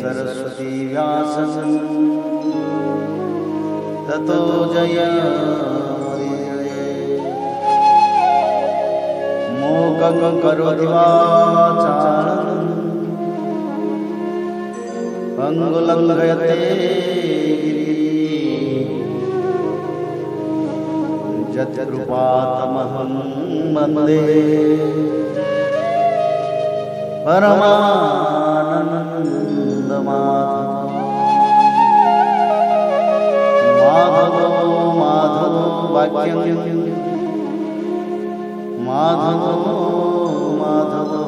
सरस्वती व्यासं ततो जयमुदीरये। मूकं करोति वाचालं पंगुलंघयते यत्कृपातमहं वन्दे परमानन्दमाधवो माधवो वाक्यं माधवो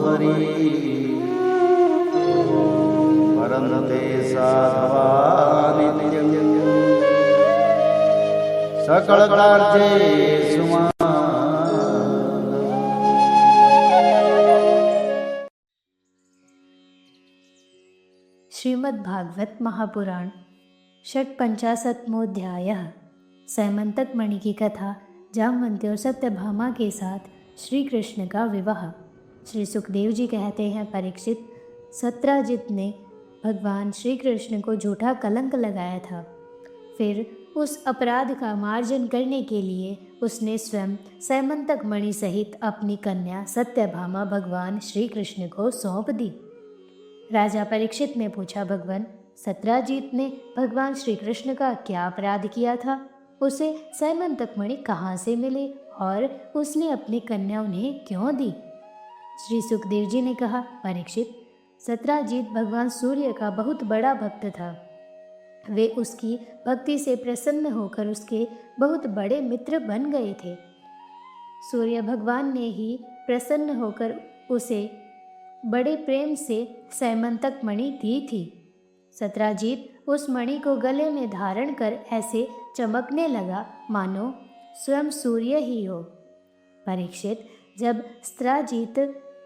हरि परन्ते साधवा नित्यं सकलकार्येषु मां। श्रीमद् भागवत महापुराण षट्पंचाशत्मोऽध्यायः। सैमंतक मणि की कथा। जामवंती और सत्यभामा के साथ श्री कृष्ण का विवाह। श्री सुखदेव जी कहते हैं, परीक्षित, सत्राजित ने भगवान श्री कृष्ण को झूठा कलंक लगाया था। फिर उस अपराध का मार्जन करने के लिए उसने स्वयं सैमंतक मणि सहित अपनी कन्या सत्यभामा भगवान श्री कृष्ण को सौंप दी। राजा परीक्षित ने पूछा, भगवान, सत्राजीत ने भगवान श्री कृष्ण का क्या अपराध किया था? उसे सैमंतक मणि कहाँ से मिले और उसने अपनी कन्या उन्हें क्यों दी? श्री सुखदेव जी ने कहा, परीक्षित, सत्राजीत भगवान सूर्य का बहुत बड़ा भक्त था। वे उसकी भक्ति से प्रसन्न होकर उसके बहुत बड़े मित्र बन गए थे। सूर्य भगवान ने ही प्रसन्न होकर उसे बड़े प्रेम से सैमंतक मणि दी थी। सत्राजीत उस मणि को गले में धारण कर ऐसे चमकने लगा मानो स्वयं सूर्य ही हो। परीक्षित, जब सत्राजीत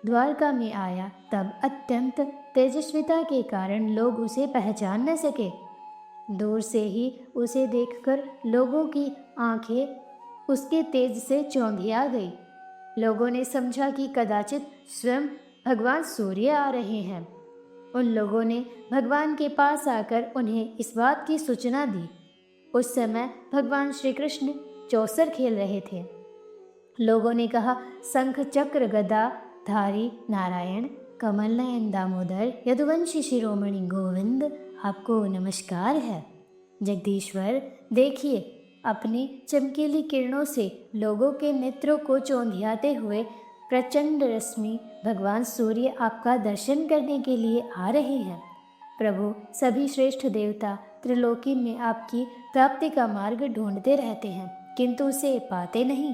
द्वारका में आया तब अत्यंत तेजस्विता के कारण लोग उसे पहचान न सके। दूर से ही उसे देखकर लोगों की आंखें उसके तेज से चौंधिया गई। लोगों ने समझा कि कदाचित स्वयं भगवान सूर्य आ रहे हैं। उन लोगों ने भगवान के पास आकर उन्हें इस बात की सूचना दी। उस समय भगवान श्री कृष्ण चौसर खेल रहे थे। लोगों ने कहा, शंख चक्र गदा धारी नारायण, कमल नयन दामोदर, यदुवंशी शिरोमणि गोविंद, आपको नमस्कार है। जगदीश्वर, देखिए, अपनी चमकीली किरणों से लोगों के नेत्रों को चौंधियाते हुए प्रचंड रश्मि भगवान सूर्य आपका दर्शन करने के लिए आ रहे हैं। प्रभु, सभी श्रेष्ठ देवता त्रिलोकी में आपकी प्राप्ति का मार्ग ढूंढते रहते हैं किंतु उसे पाते नहीं।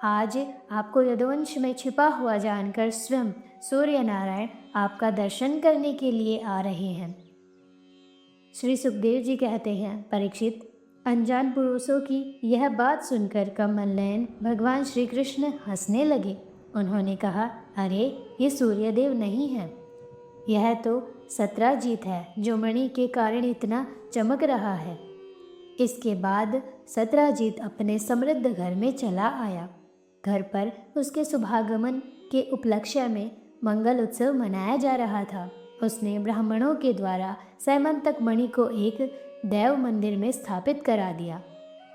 आज आपको यदुवंश में छिपा हुआ जानकर स्वयं सूर्य नारायण आपका दर्शन करने के लिए आ रहे हैं। श्री सुखदेव जी कहते हैं, परीक्षित, अनजान पुरुषों की यह बात सुनकर कमल नयन भगवान श्री कृष्ण हंसने लगे। उन्होंने कहा, अरे, ये सूर्यदेव नहीं है, यह तो सत्राजीत है जो मणि के कारण इतना चमक रहा है। इसके बाद सत्राजीत अपने समृद्ध घर में चला आया। घर पर उसके शुभागमन के उपलक्ष्य में मंगल उत्सव मनाया जा रहा था। उसने ब्राह्मणों के द्वारा सैमंतक मणि को एक देव मंदिर में स्थापित करा दिया।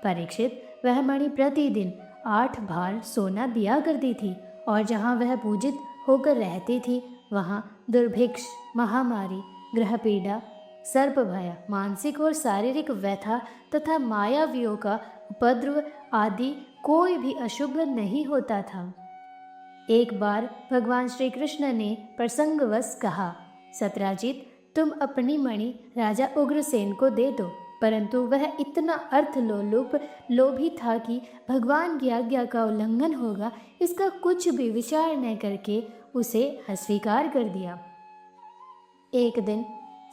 परीक्षित, वह मणि प्रतिदिन 8 भार सोना दिया करती थी और जहाँ वह पूजित होकर रहती थी वहाँ दुर्भिक्ष, महामारी, ग्रह पीड़ा, सर्प भय, मानसिक और शारीरिक व्यथा तथा मायावियों का उपद्रव आदि कोई भी अशुभ नहीं होता था। एक बार भगवान श्री कृष्ण ने प्रसंगवश कहा, सत्राजीत, तुम अपनी मणि राजा उग्रसेन को दे दो। परंतु वह इतना लोभी था कि भगवान की आज्ञा का उल्लंघन होगा इसका कुछ भी विचार न करके उसे अस्वीकार कर दिया। एक दिन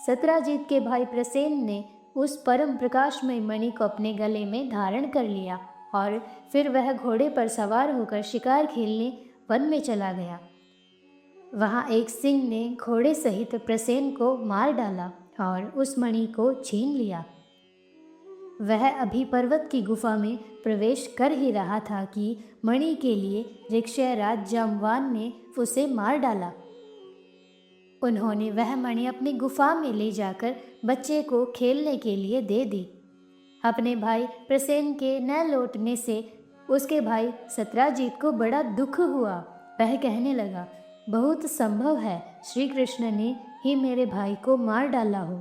सत्राजीत के भाई प्रसेन ने उस परम प्रकाशमय मणि को अपने गले में धारण कर लिया और फिर वह घोड़े पर सवार होकर शिकार खेलने वन में चला गया। वहाँ एक सिंह ने घोड़े सहित प्रसेन को मार डाला और उस मणि को छीन लिया। वह अभी पर्वत की गुफा में प्रवेश कर ही रहा था कि मणि के लिए ऋक्षराज जाम्बवान ने उसे मार डाला। उन्होंने वह मणि अपनी गुफा में ले जाकर बच्चे को खेलने के लिए दे दी। अपने भाई प्रसेन के न लौटने से उसके भाई सत्राजित को बड़ा दुख हुआ। वह कहने लगा, बहुत संभव है श्री कृष्ण ने ही मेरे भाई को मार डाला हो,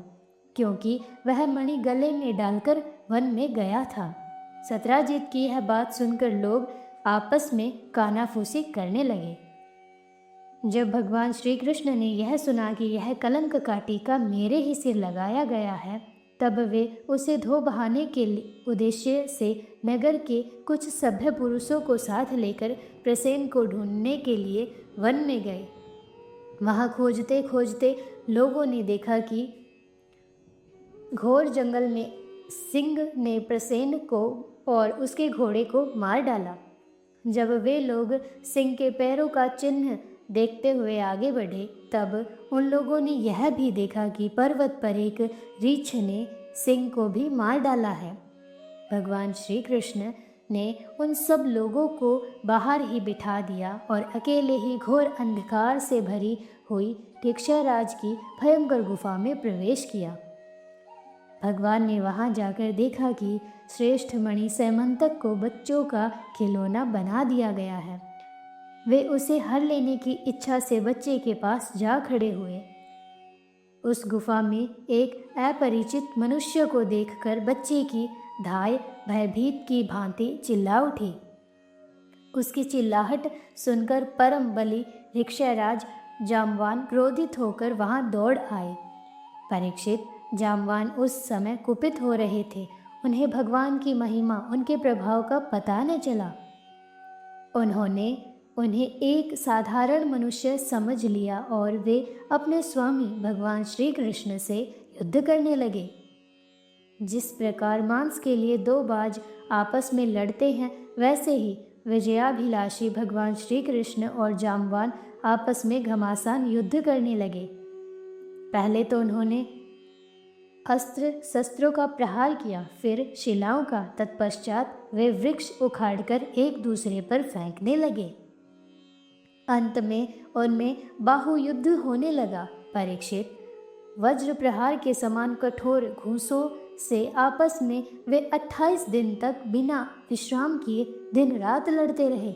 क्योंकि वह मणि गले में डालकर वन में गया था। सत्राजित की यह बात सुनकर लोग आपस में कानाफूसी करने लगे। जब भगवान श्री कृष्ण ने यह सुना कि यह कलंक का टीका मेरे ही सिर लगाया गया है, तब वे उसे धो बहाने के उद्देश्य से नगर के कुछ सभ्य पुरुषों को साथ लेकर प्रसेन को ढूंढने के लिए वन में गए। वहाँ खोजते खोजते लोगों ने देखा कि घोर जंगल में सिंह ने प्रसेन को और उसके घोड़े को मार डाला। जब वे लोग सिंह के पैरों का चिन्ह देखते हुए आगे बढ़े, तब उन लोगों ने यह भी देखा कि पर्वत पर एक रीछ ने सिंह को भी मार डाला है। भगवान श्री कृष्ण ने उन सब लोगों को बाहर ही बिठा दिया और अकेले ही घोर अंधकार से भरी हुई भिक्षाराज की भयंकर गुफा में प्रवेश किया। भगवान ने वहां जाकर देखा कि श्रेष्ठ मणि सैमंतक को बच्चों का खिलौना बना दिया गया है। वे उसे हर लेने की इच्छा से बच्चे के पास जा खड़े हुए। उस गुफा में एक अपरिचित मनुष्य को देखकर बच्चे की धाय भयभीत की भांति चिल्ला उठी। उसकी चिल्लाहट सुनकर परम बली भिक्षाराज जाम्बवान क्रोधित होकर वहां दौड़ आए। परीक्षित जाम्बवान उस समय कुपित हो रहे थे। उन्हें भगवान की महिमा, उनके प्रभाव का पता न चला। उन्होंने उन्हें एक साधारण मनुष्य समझ लिया और वे अपने स्वामी भगवान श्री कृष्ण से युद्ध करने लगे। जिस प्रकार मांस के लिए दो बाज आपस में लड़ते हैं, वैसे ही विजयाभिलाषी भगवान श्री कृष्ण और जाम्बवान आपस में घमासान युद्ध करने लगे। पहले तो उन्होंने अस्त्र शस्त्रों का प्रहार किया, फिर शिलाओं का। तत्पश्चात वे वृक्ष उखाड़कर एक दूसरे पर फेंकने लगे। अंत में उनमें बाहु युद्ध होने लगा। परीक्षित, वज्र प्रहार के समान कठोर घूंसों से आपस में वे 28 दिन तक बिना विश्राम किए दिन रात लड़ते रहे।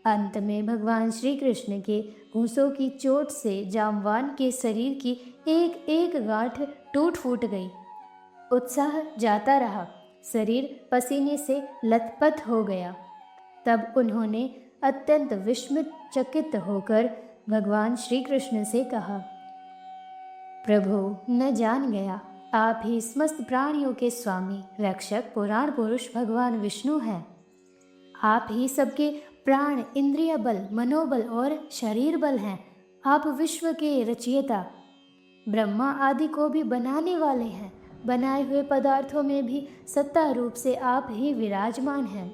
अंत में भगवान श्री कृष्ण के घूंसों की चोट से जाम्बवान के शरीर की एक एक गांठ टूट फूट गई। उत्साह जाता रहा, शरीर पसीने से लथपथ हो गया। तब उन्होंने अत्यंत विस्मित चकित होकर भगवान श्री कृष्ण से कहा, प्रभु, न जान गया आप ही समस्त प्राणियों के स्वामी, रक्षक, पुराण पुरुष भगवान विष्णु हैं। आप ही सबके प्राण, इंद्रिय बल, मनोबल और शरीर बल हैं। आप विश्व के रचयिता, ब्रह्मा आदि को भी बनाने वाले हैं। बनाए हुए पदार्थों में भी सत्ता रूप से आप ही विराजमान हैं।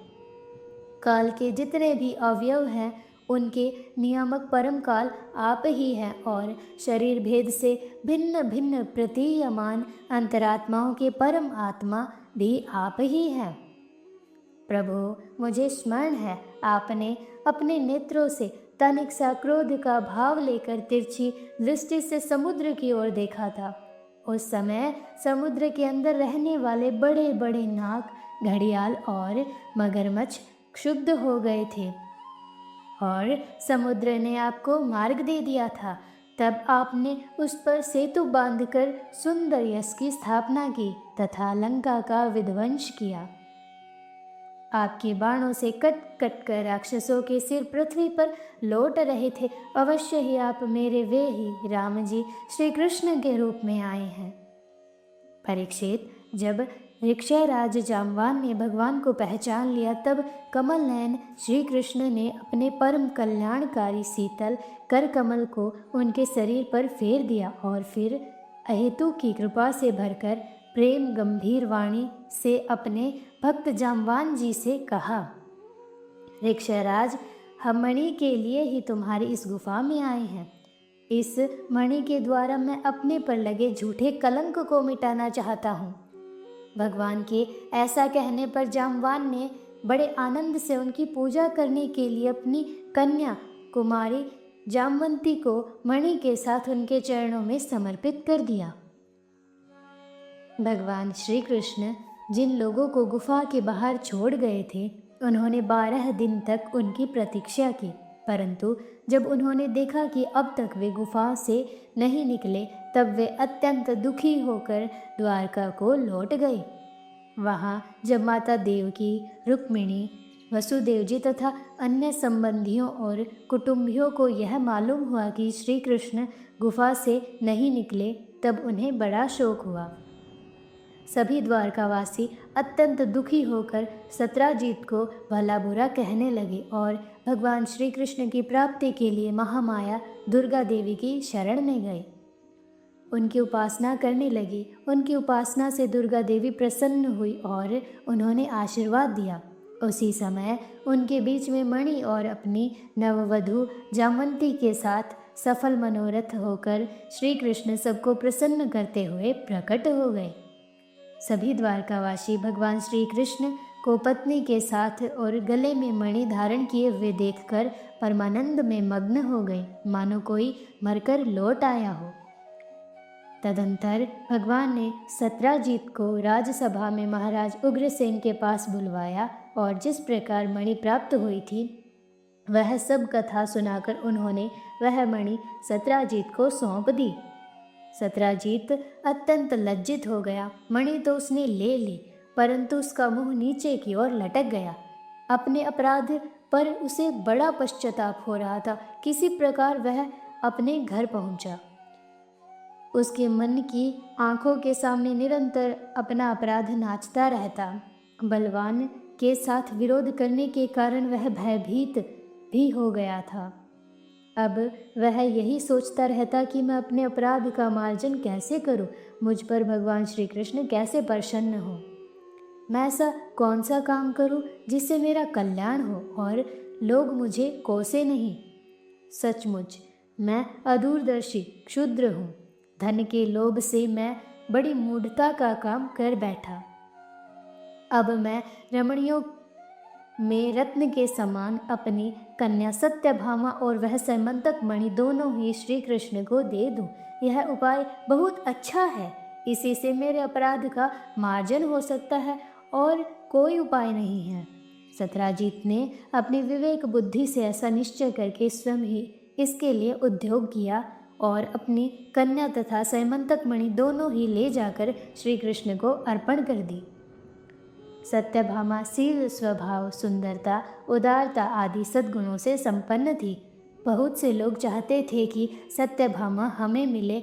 काल के जितने भी अवयव हैं, उनके नियामक परम काल आप ही हैं और शरीर भेद से भिन्न भिन्न प्रतीयमान अंतरात्माओं के परम आत्मा भी आप ही हैं। प्रभु, मुझे स्मरण है आपने अपने नेत्रों से तनिक सा क्रोध का भाव लेकर तिरछी दृष्टि से समुद्र की ओर देखा था। उस समय समुद्र के अंदर रहने वाले बड़े बड़े नाग, घड़ियाल और मगरमच्छ क्षुब्ध हो गए थे और समुद्र ने आपको मार्ग दे दिया था। तब आपने उस पर सेतु बांधकर सुंदर यश की स्थापना की तथा लंका का विध्वंस किया। आपके बाणों से कट कट कर राक्षसों के सिर पृथ्वी पर लौट रहे थे। अवश्य ही आप मेरे वे ही राम जी श्री कृष्ण के रूप में आए हैं। परीक्षित, जब ऋक्षराज जाम्बवान ने भगवान को पहचान लिया, तब कमल नयन श्री कृष्ण ने अपने परम कल्याणकारी शीतल कर कमल को उनके शरीर पर फेर दिया और फिर अहेतु की कृपा से भरकर प्रेम गंभीर वाणी से अपने भक्त जाम्बवान जी से कहा, ऋक्षराज, हम मणि के लिए ही तुम्हारी इस गुफा में आए हैं। इस मणि के द्वारा मैं अपने पर लगे झूठे कलंक को मिटाना चाहता हूँ। भगवान के ऐसा कहने पर जाम्बवान ने बड़े आनंद से उनकी पूजा करने के लिए अपनी कन्या कुमारी जामवंती को मणि के साथ उनके चरणों में समर्पित कर दिया। भगवान श्री कृष्ण जिन लोगों को गुफा के बाहर छोड़ गए थे, उन्होंने 12 दिन तक उनकी प्रतीक्षा की, परंतु जब उन्होंने देखा कि अब तक वे गुफा से नहीं निकले, तब वे अत्यंत दुखी होकर द्वारका को लौट गए। वहाँ जब माता देवकी, रुक्मिणी, वसुदेव जी तथा अन्य संबंधियों और कुटुंबियों को यह मालूम हुआ कि श्री कृष्ण गुफा से नहीं निकले, तब उन्हें बड़ा शोक हुआ। सभी द्वारकावासी अत्यंत दुखी होकर सत्राजीत को भला बुरा कहने लगे और भगवान श्री कृष्ण की प्राप्ति के लिए महामाया दुर्गा देवी की शरण में गए। उनकी उपासना करने लगी। उनकी उपासना से दुर्गा देवी प्रसन्न हुई और उन्होंने आशीर्वाद दिया। उसी समय उनके बीच में मणि और अपनी नववधू जामवंती के साथ सफल मनोरथ होकर श्री कृष्ण सबको प्रसन्न करते हुए प्रकट हो गए। सभी द्वारकावासी भगवान श्री कृष्ण को पत्नी के साथ और गले में मणि धारण किए हुए देखकर परमानंद में मग्न हो गए, मानो कोई मरकर लौट आया हो। तदंतर भगवान ने सत्राजीत को राजसभा में महाराज उग्रसेन के पास बुलवाया और जिस प्रकार मणि प्राप्त हुई थी वह सब कथा सुनाकर उन्होंने वह मणि सत्राजीत को सौंप दी। सत्राजीत अत्यंत लज्जित हो गया। मणि तो उसने ले ली, परंतु उसका मुंह नीचे की ओर लटक गया। अपने अपराध पर उसे बड़ा पश्चाताप हो रहा था। किसी प्रकार वह अपने घर पहुंचा। उसके मन की आंखों के सामने निरंतर अपना अपराध नाचता रहता। बलवान के साथ विरोध करने के कारण वह भयभीत भी हो गया था। अब वह यही सोचता रहता कि मैं अपने अपराध का मार्जन कैसे करूं, मुझ पर भगवान श्री कृष्ण कैसे प्रसन्न हो। मैं ऐसा कौन सा काम करूं जिससे मेरा कल्याण हो और लोग मुझे कोसे नहीं। सचमुच मैं अदूरदर्शी क्षुद्र हूँ। धन के लोभ से मैं बड़ी मूढ़ता का काम कर बैठा। अब मैं रमणियों में रत्न के समान अपनी कन्या सत्यभामा और वह सैमंतक मणि दोनों ही श्री कृष्ण को दे दूं। यह उपाय बहुत अच्छा है। इसी से मेरे अपराध का मार्जन हो सकता है और कोई उपाय नहीं है। सत्राजीत ने अपनी विवेक बुद्धि से ऐसा निश्चय करके स्वयं ही इसके लिए उद्योग किया और अपनी कन्या तथा सैमंतक मणि दोनों ही ले जाकर श्री कृष्ण को अर्पण कर दी। सत्यभामा शील, स्वभाव, सुंदरता, उदारता आदि सद्गुणों से संपन्न थी। बहुत से लोग चाहते थे कि सत्यभामा हमें मिले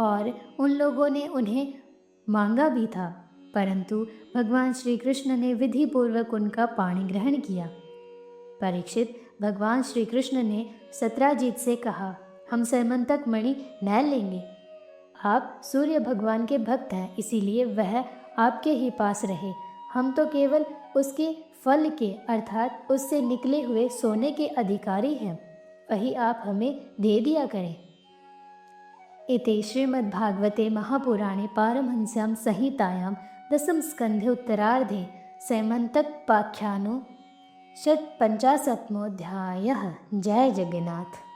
और उन लोगों ने उन्हें मांगा भी था, परंतु भगवान श्री कृष्ण ने विधि पूर्वक उनका पाणी ग्रहण किया। परीक्षित, भगवान श्री कृष्ण ने सत्राजीत से कहा, हम सैमंतक मणि न लेंगे। आप सूर्य भगवान के भक्त हैं, इसीलिए वह आपके ही पास रहे। हम तो केवल उसके फल के अर्थात उससे निकले हुए सोने के अधिकारी हैं, वही आप हमें दे दिया करें। इति श्रीमद्भागवते महापुराणे पारमहंस्यां संहितायां दशम स्कंधे उत्तरार्धे सैमंतक पाख्यानो 50वां अध्यायः। जय जगन्नाथ।